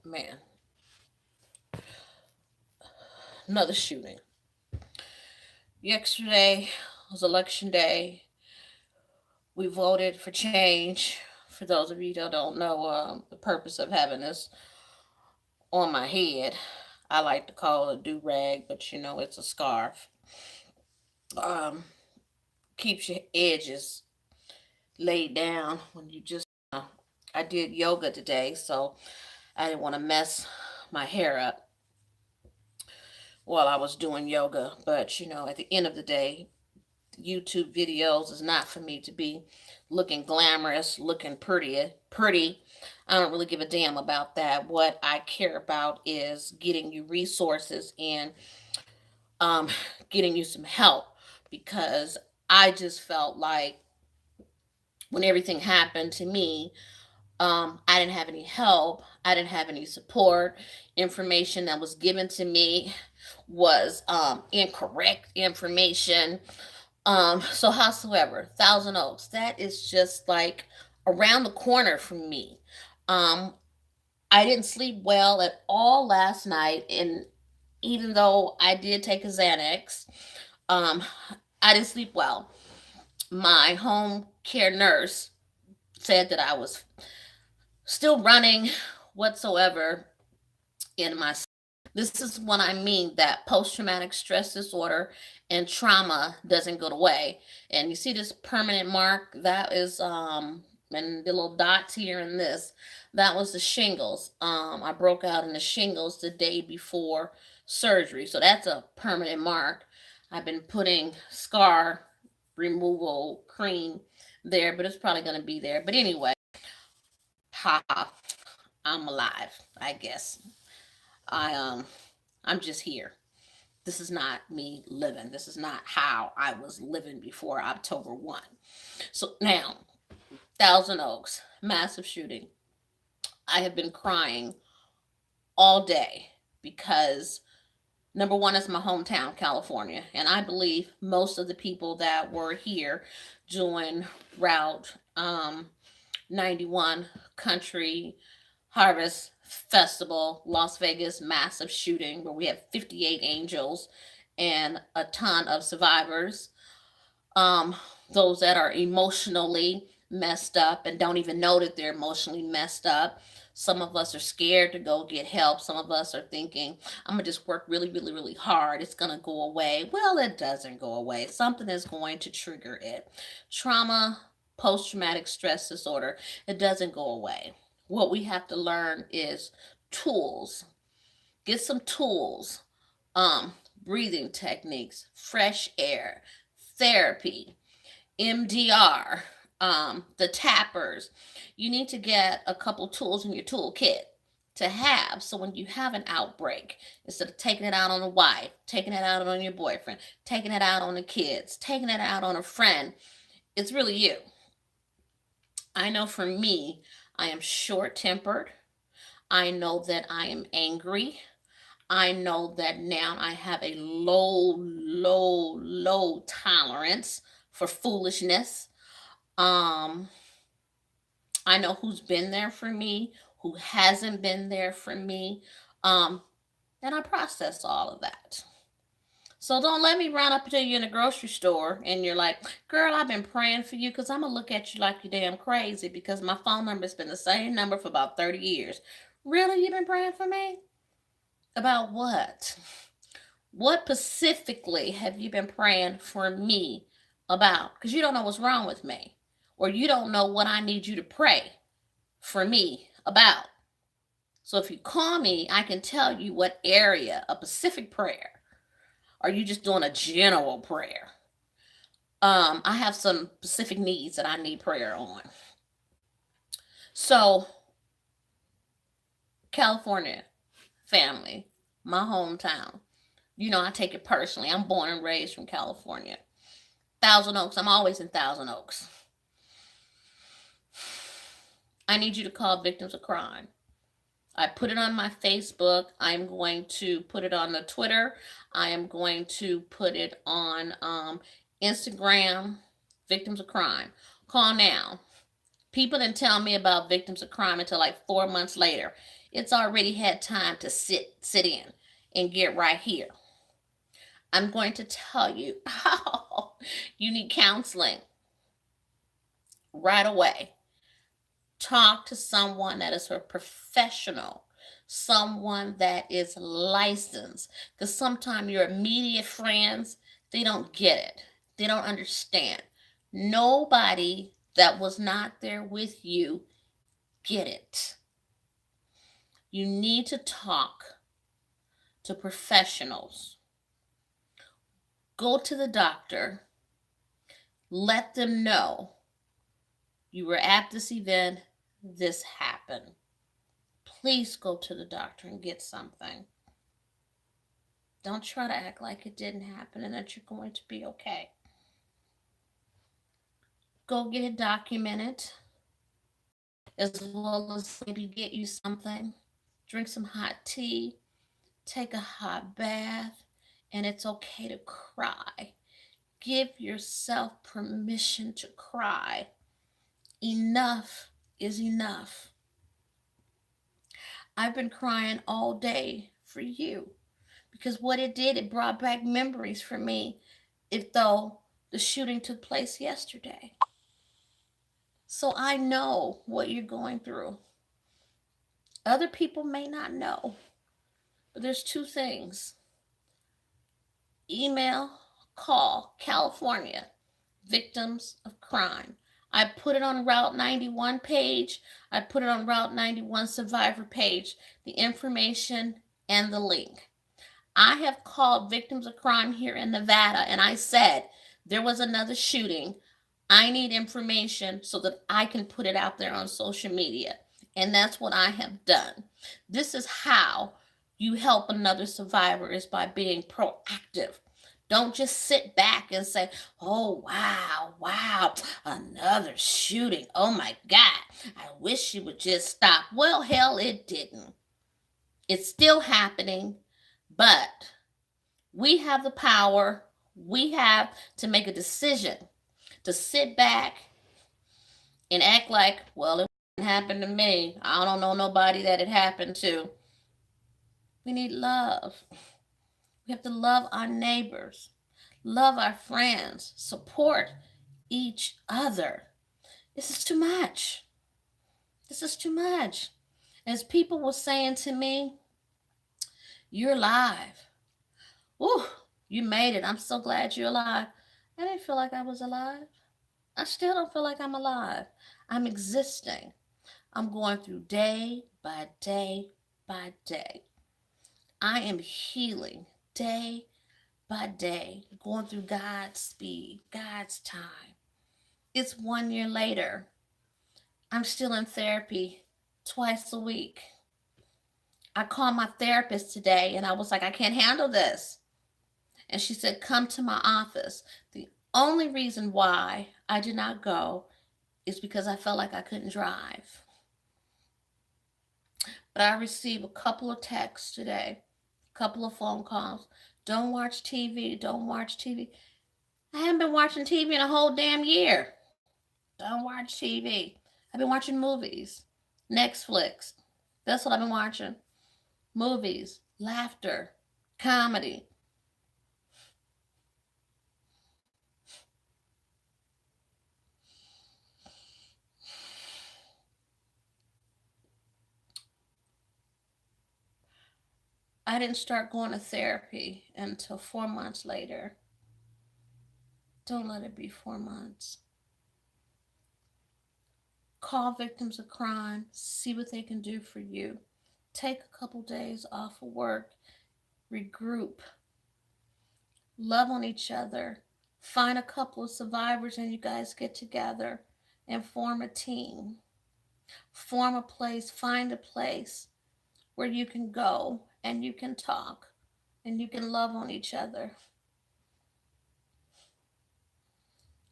Man, another shooting. Yesterday was election day. We voted for change. For those of you that don't know the purpose of having this on my head, I like to call it a do rag, but it's a scarf. Um, Keeps your edges laid down when you just. I did yoga today, so I didn't want to mess my hair up while I was doing yoga. But at the end of the day, YouTube videos is not for me to be looking glamorous, looking pretty. I don't really give a damn about that. What I care about is getting you resources and um, getting you some help, because I just felt like when everything happened to me, I didn't have any help. I didn't have any support. Information that was given to me was incorrect information. So howsoever, Thousand Oaks, that is just like around the corner from me. Um, I didn't sleep well at all last night, and even though I did take a Xanax, um, I didn't sleep well. My home care nurse said that I was still running whatsoever in my. This is what I mean, that post traumatic stress disorder and trauma doesn't go away. And you see this permanent mark, that is and the little dots here in this, that was the shingles. I broke out in the shingles the day before surgery. So that's a permanent mark. I've been putting scar removal cream there, but it's probably going to be there. But anyway, ha, I'm alive, I guess. I I'm just here. This is not me living. This is not how I was living before October 1. So now, Thousand Oaks, massive shooting. I have been crying all day because number one is my hometown, California. And I believe most of the people that were here doing Route 91 Country Harvest Festival, Las Vegas, massive shooting where we had 58 angels and a ton of survivors. Um, those that are emotionally messed up and don't even know that they're emotionally messed up. Some of us are scared to go get help. Some of us are thinking, I'm going to just work really, really, really hard. It's going to go away. Well, it doesn't go away. Something is going to trigger it. Trauma, post traumatic stress disorder, it doesn't go away. What we have to learn is tools. Get some tools, breathing techniques, fresh air, therapy, MDR, the tappers. You need to get a couple tools in your toolkit to have, so when you have an outbreak, instead of taking it out on a wife, taking it out on your boyfriend, taking it out on the kids, taking it out on a friend, it's really you. I know for me, I am short tempered. I know that I am angry. I know that now I have a low tolerance for foolishness. Um, I know who's been there for me, who hasn't been there for me. Um, and I process all of that. So don't let me run up to you in the grocery store and you're like, girl, I've been praying for you, because I'm going to look at you like you're damn crazy because my phone number has been the same number for about 30 years. Really? You've been praying for me? About what? What specifically have you been praying for me about? Because you don't know what's wrong with me, or you don't know what I need you to pray for me about. So if you call me, I can tell you what area, a specific prayer. Are you just doing a general prayer? I have some specific needs that I need prayer on. So, California family, my hometown. I take it personally. I'm born and raised from California. Thousand Oaks, I'm always in Thousand Oaks. I need you to call victims of crime. I put it on my Facebook. I'm going to put it on the Twitter. I am going to put it on Instagram. Victims of crime. Call now. People didn't tell me about victims of crime until like 4 months later. It's already had time to sit in and get right here. I'm going to tell you how you need counseling right away. Talk to someone that is a professional, someone that is licensed. Because sometimes your immediate friends, they don't get it, they don't understand. Nobody that was not there with you get it. You need to talk to professionals. Go to the doctor. Let them know you were at this event, this happened. Please go to the doctor and get something. Don't try to act like it didn't happen and that you're going to be okay. Go get it documented, as well as maybe get you something. Drink some hot tea, take a hot bath, and it's okay to cry. Give yourself permission to cry. Enough is enough. I've been crying all day for you because what it did, it brought back memories for me, if though the shooting took place yesterday. So I know what you're going through. Other people may not know, but there's two things: email, call California victims of crime. I put it on Route 91 page. I put it on Route 91 survivor page, the information and the link. I have called victims of crime here in Nevada and I said, there was another shooting. I need information so that I can put it out there on social media. And that's what I have done. This is how you help another survivor, is by being proactive. Don't just sit back and say, oh, wow, another shooting. Oh my God, I wish you would just stop. Well, hell, it didn't. It's still happening, but we have the power. We have to make a decision to sit back and act like, well, it didn't happen to me. I don't know nobody that it happened to. We need love. We have to love our neighbors, love our friends, support each other. This is too much. This is too much. As people were saying to me, you're alive. Ooh, you made it. I'm so glad you're alive. I didn't feel like I was alive. I still don't feel like I'm alive. I'm existing. I'm going through day by day by day. I am healing day by day, going through God's speed, God's time. It's 1 year later. I'm still in therapy twice a week. I called my therapist today and I was like, I can't handle this. And she said, come to my office. The only reason why I did not go is because I felt like I couldn't drive. But I received a couple of texts today, a couple of phone calls. Don't watch TV. Don't watch TV. I haven't been watching TV in a whole damn year. Don't watch TV. I've been watching movies, Netflix. That's what I've been watching. Movies, laughter, comedy. I didn't start going to therapy until 4 months later. Don't let it be 4 months. Call victims of crime, see what they can do for you. Take a couple days off of work, regroup, love on each other, find a couple of survivors and you guys get together and form a team. Form a place, find a place where you can go and you can talk and you can love on each other.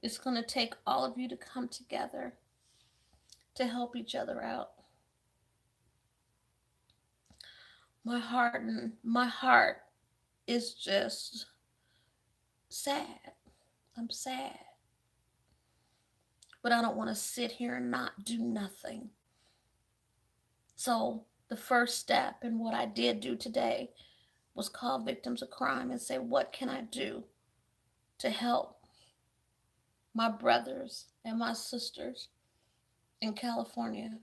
It's going to take all of you to come together to help each other out. My heart is just sad. I'm sad. but I don't want to sit here and not do nothing. So the first step in what I did do today was call victims of crime and say, what can I do to help my brothers and my sisters in California?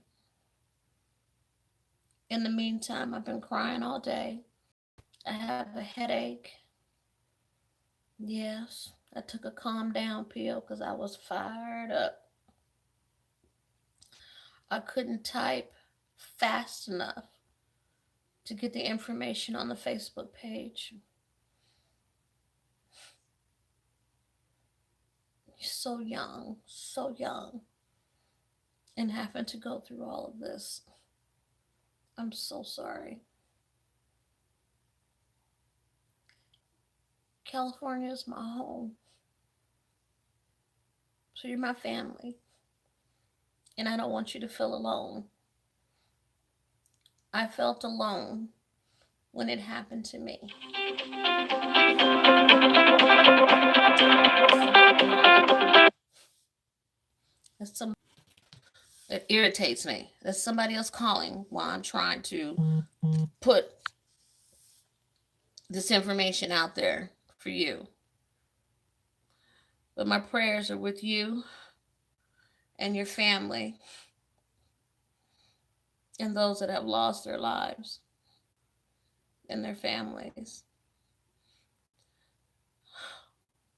In the meantime, I've been crying all day. I have a headache. Yes, I took a calm down pill because I was fired up. I couldn't type fast enough to get the information on the Facebook page. You're so young, and having to go through all of this. I'm so sorry. California is my home. So you're my family. And I don't want you to feel alone. I felt alone when it happened to me. It irritates me. There's somebody else calling while I'm trying to put this information out there for you. But my prayers are with you and your family and those that have lost their lives and their families.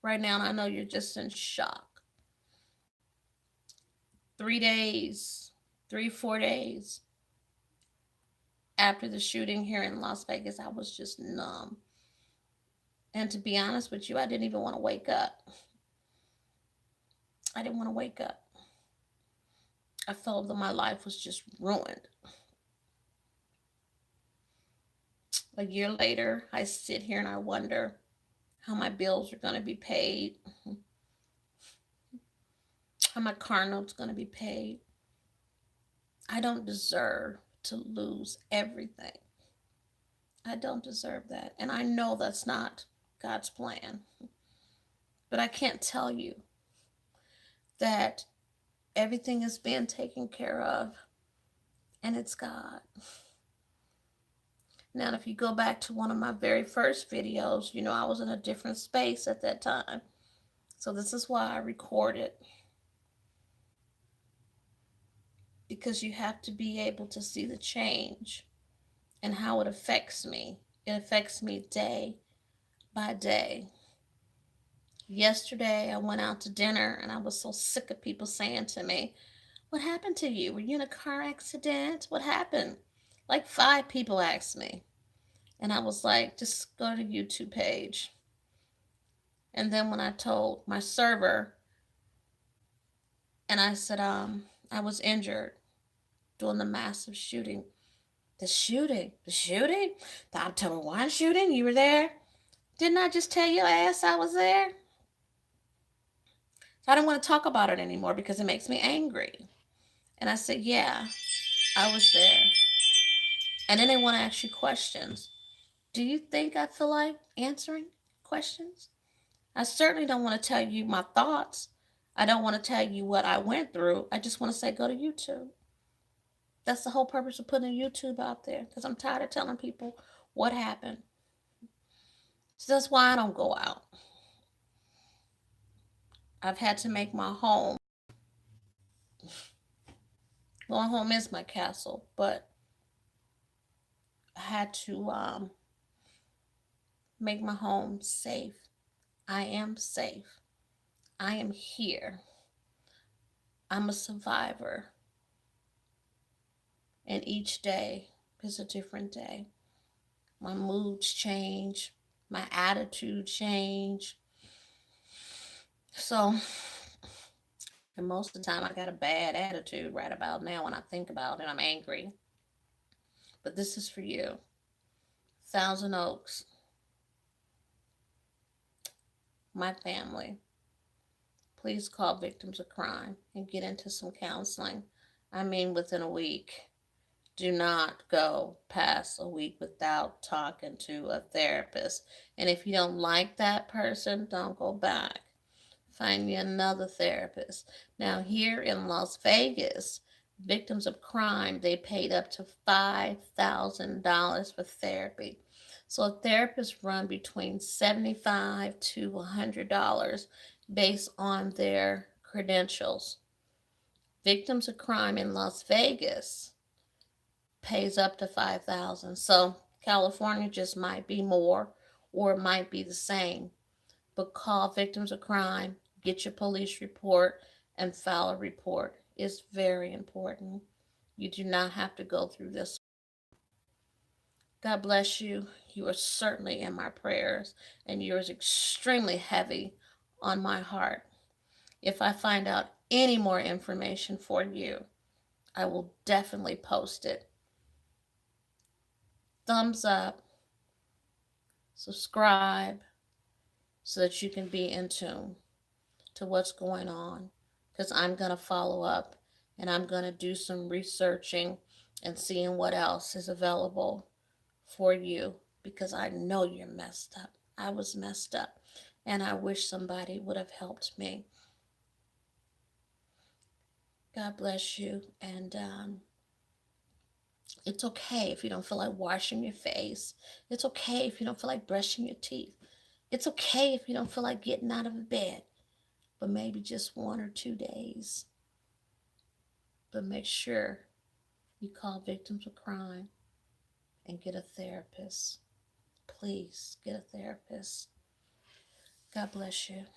Right now, I know you're just in shock. 4 days after the shooting here in Las Vegas, I was just numb. And to be honest with you, I didn't even want to wake up. I didn't want to wake up. I felt that my life was just ruined. A year later, I sit here and I wonder how my bills are going to be paid, how my car note's going to be paid. I don't deserve to lose everything. I don't deserve that. And I know that's not God's plan. But I can't tell you that everything is being taken care of, and it's God. Now, if you go back to one of my very first videos, you know I was in a different space at that time. So this is why I recorded. Because you have to be able to see the change and how it affects me. It affects me day by day. Yesterday, I went out to dinner and I was so sick of people saying to me, what happened to you? Were you in a car accident? What happened? Like 5 people asked me. And I was like, just go to the YouTube page. And then when I told my server, and I said, I was injured during the massive shooting. The shooting? The October 1 shooting? You were there? Didn't I just tell your ass I was there? So I don't want to talk about it anymore because it makes me angry. And I said, yeah, I was there. And then they want to ask you questions. Do you think I feel like answering questions? I certainly don't want to tell you my thoughts. I don't want to tell you what I went through. I just want to say go to YouTube. That's the whole purpose of putting YouTube out there, because I'm tired of telling people what happened. So that's why I don't go out. I've had to make my home. Going home is my castle, but I had to make my home safe. I am safe. I am here. I'm a survivor. And each day is a different day. My moods change. My attitude change. So, and most of the time I got a bad attitude right about now when I think about it. I'm angry. But this is for you. Thousand Oaks. My family. Please call victims of crime and get into some counseling. I mean, within a week. Do not go past a week without talking to a therapist. And if you don't like that person, don't go back. Find you another therapist. Now, here in Las Vegas, victims of crime, they paid up to $5,000 for therapy. So therapists run between $75 to $100 based on their credentials. Victims of crime in Las Vegas pays up to 5,000. So California just might be more or it might be the same. But call victims of crime, get your police report, and file a report. It's very important. You do not have to go through this. God bless you. You are certainly in my prayers, and yours extremely heavy on my heart. If I find out any more information for you, I will definitely post it. Thumbs up, subscribe, so that you can be in tune to what's going on, because I'm going to follow up and I'm going to do some researching and seeing what else is available for you, because I know you're messed up. I was messed up and I wish somebody would have helped me. God bless you. And it's okay if you don't feel like washing your face. It's okay if you don't feel like brushing your teeth. It's okay if you don't feel like getting out of bed, but maybe just 1 or 2 days. But make sure you call victims of crime and get a therapist. Please get a therapist. God bless you.